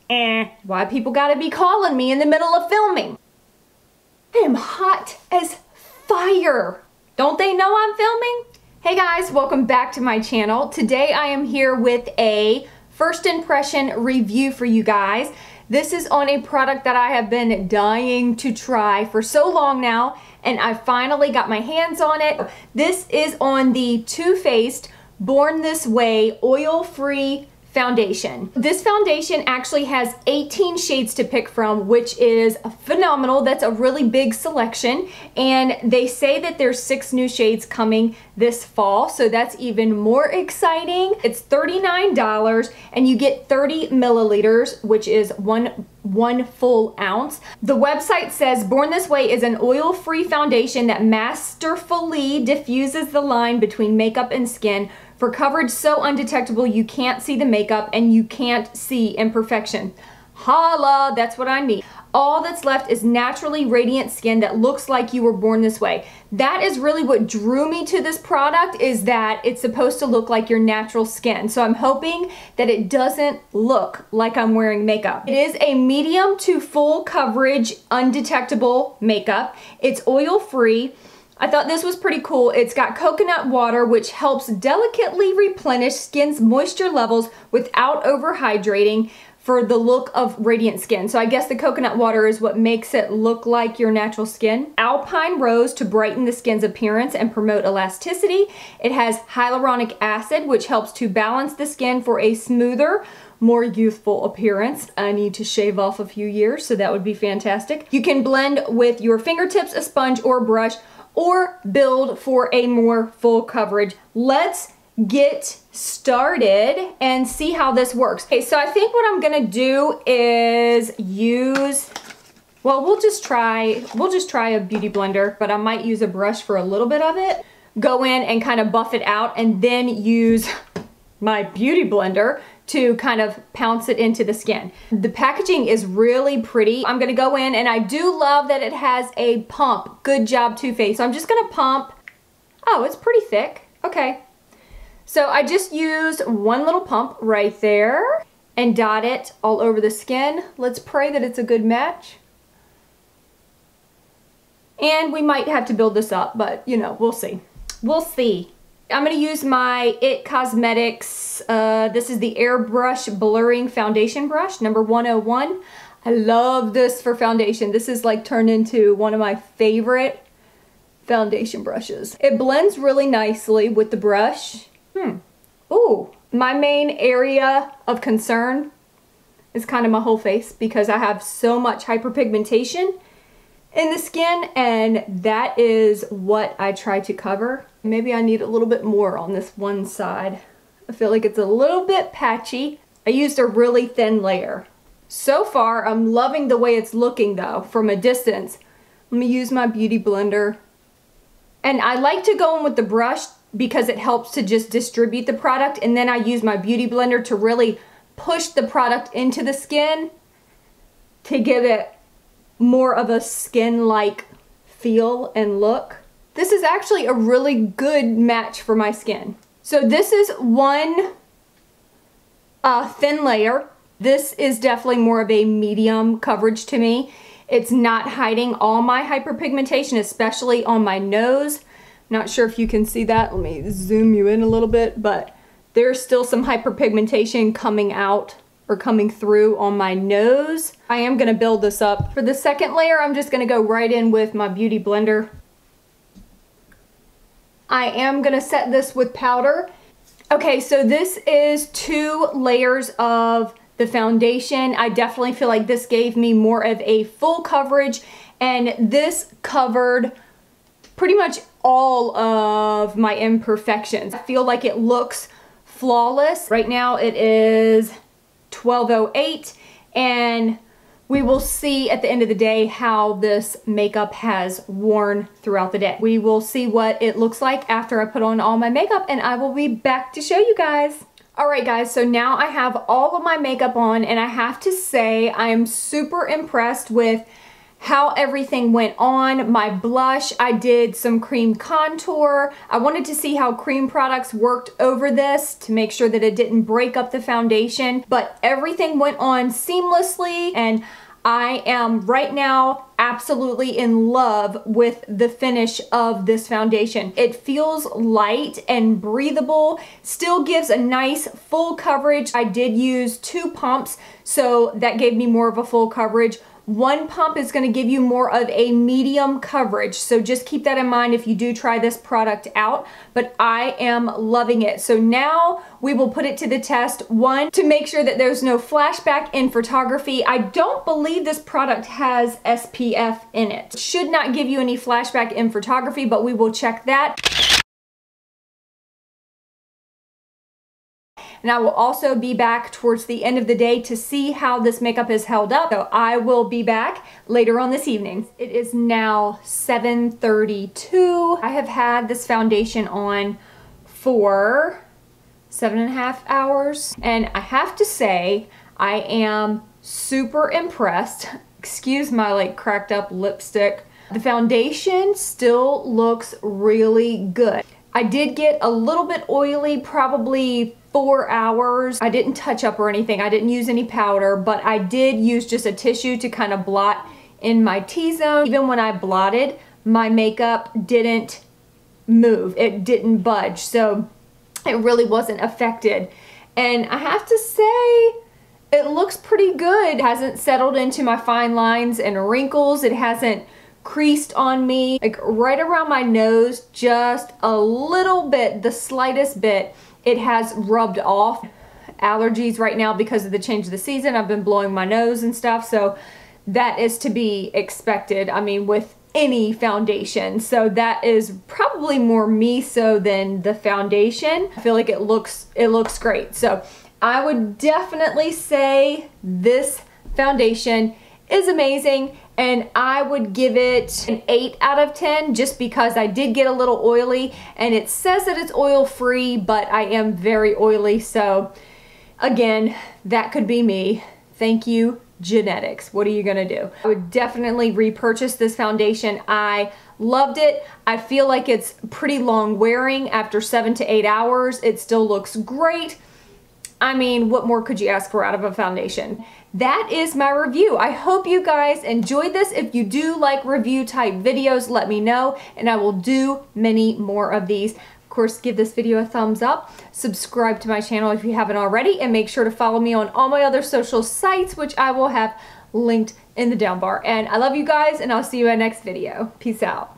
Why people gotta be calling me in the middle of filming? I am hot as fire. Don't they know I'm filming? Hey guys, welcome back to my channel. Today I am here with a first impression review for you guys. This is on a product that I have been dying to try for so long now, and I finally got my hands on it. This is on the Too Faced Born This Way Oil-Free Foundation. This foundation actually has 18 shades to pick from, which is phenomenal. That's a really big selection, and they say that there's 6 new shades coming this fall, so that's even more exciting. It's $39 and you get 30 milliliters, which is one full ounce. The website says Born This Way is an oil-free foundation that masterfully diffuses the line between makeup and skin for coverage so undetectable you can't see the makeup and you can't see imperfection. Holla, that's what I need. All that's left is naturally radiant skin that looks like you were born this way. That is really what drew me to this product, is that it's supposed to look like your natural skin. So I'm hoping that it doesn't look like I'm wearing makeup. It is a medium to full coverage undetectable makeup. It's oil-free. I thought this was pretty cool. It's got coconut water, which helps delicately replenish skin's moisture levels without overhydrating for the look of radiant skin. So I guess the coconut water is what makes it look like your natural skin. Alpine rose to brighten the skin's appearance and promote elasticity. It has hyaluronic acid, which helps to balance the skin for a smoother, more youthful appearance. I need to shave off a few years, so that would be fantastic. You can blend with your fingertips, a sponge, or a brush, or build for a more full coverage. Let's get started and see how this works. Okay, so I think what I'm gonna do is use, well, we'll just try a beauty blender, but I might use a brush for a little bit of it. Go in and kind of buff it out and then use my beauty blender to kind of pounce it into the skin. The packaging is really pretty. I'm gonna go in, and I do love that it has a pump. Good job, Too Faced. So I'm just gonna pump. Oh, it's pretty thick. Okay. So I just used one little pump right there and dot it all over the skin. Let's pray that it's a good match. And we might have to build this up, but you know, we'll see. We'll see. I'm going to use my IT Cosmetics, this is the Airbrush Blurring Foundation Brush, number 101. I love this for foundation. This is like turned into one of my favorite foundation brushes. It blends really nicely with the brush. Ooh, my main area of concern is kind of my whole face, because I have so much hyperpigmentation in the skin, and that is what I try to cover. Maybe I need a little bit more on this one side. I feel like it's a little bit patchy. I used a really thin layer. So far, I'm loving the way it's looking though, from a distance. Let me use my beauty blender. And I like to go in with the brush because it helps to just distribute the product, and then I use my beauty blender to really push the product into the skin to give it more of a skin-like feel and look. This is actually a really good match for my skin. So this is one thin layer. This is definitely more of a medium coverage to me. It's not hiding all my hyperpigmentation, especially on my nose. Not sure if you can see that. Let me zoom you in a little bit, but there's still some hyperpigmentation coming out or coming through on my nose. I am gonna build this up. For the second layer, I'm just gonna go right in with my beauty blender. I am gonna set this with powder. Okay, so this is 2 layers of the foundation. I definitely feel like this gave me more of a full coverage, and this covered pretty much all of my imperfections. I feel like it looks flawless. Right now it is 12:08, and we will see at the end of the day how this makeup has worn throughout the day. We will see what it looks like after I put on all my makeup, and I will be back to show you guys. Alright guys, so now I have all of my makeup on, and I have to say I am super impressed with how everything went on. My blush, I did some cream contour. I wanted to see how cream products worked over this to make sure that it didn't break up the foundation, but everything went on seamlessly, and I am right now absolutely in love with the finish of this foundation. It feels light and breathable, still gives a nice full coverage. I did use 2 pumps, so that gave me more of a full coverage. 1 pump is going to give you more of a medium coverage, so just keep that in mind if you do try this product out, but I am loving it. So now we will put it to the test. 1, to make sure that there's no flashback in photography. I don't believe this product has SPF in it. It should not give you any flashback in photography, but we will check that. And I will also be back towards the end of the day to see how this makeup is held up. So I will be back later on this evening. It is now 7:32. I have had this foundation on for 7.5 hours. And I have to say, I am super impressed. Excuse my like cracked up lipstick. The foundation still looks really good. I did get a little bit oily, probably 4 hours. I didn't touch up or anything. I didn't use any powder, but I did use just a tissue to kind of blot in my T-zone. Even when I blotted, my makeup didn't move. It didn't budge. So it really wasn't affected. And I have to say, it looks pretty good. It hasn't settled into my fine lines and wrinkles. It hasn't creased on me. Like right around my nose, just a little bit, the slightest bit, it has rubbed off. Allergies right now because of the change of the season. I've been blowing my nose and stuff, so that is to be expected. I mean, with any foundation. So that is probably more me so than the foundation. I feel like it looks great. So I would definitely say this foundation is amazing, and I would give it an 8 out of 10 just because I did get a little oily, and it says that it's oil free, but I am very oily. So again, that could be me. Thank you, genetics. What are you gonna do? I would definitely repurchase this foundation. I loved it. I feel like it's pretty long wearing. After 7 to 8 hours, it still looks great. I mean, what more could you ask for out of a foundation? That is my review. I hope you guys enjoyed this. If you do like review type videos, let me know, and I will do many more of these. Of course, give this video a thumbs up, subscribe to my channel if you haven't already, and make sure to follow me on all my other social sites, which I will have linked in the down bar. And I love you guys, and I'll see you in my next video. Peace out.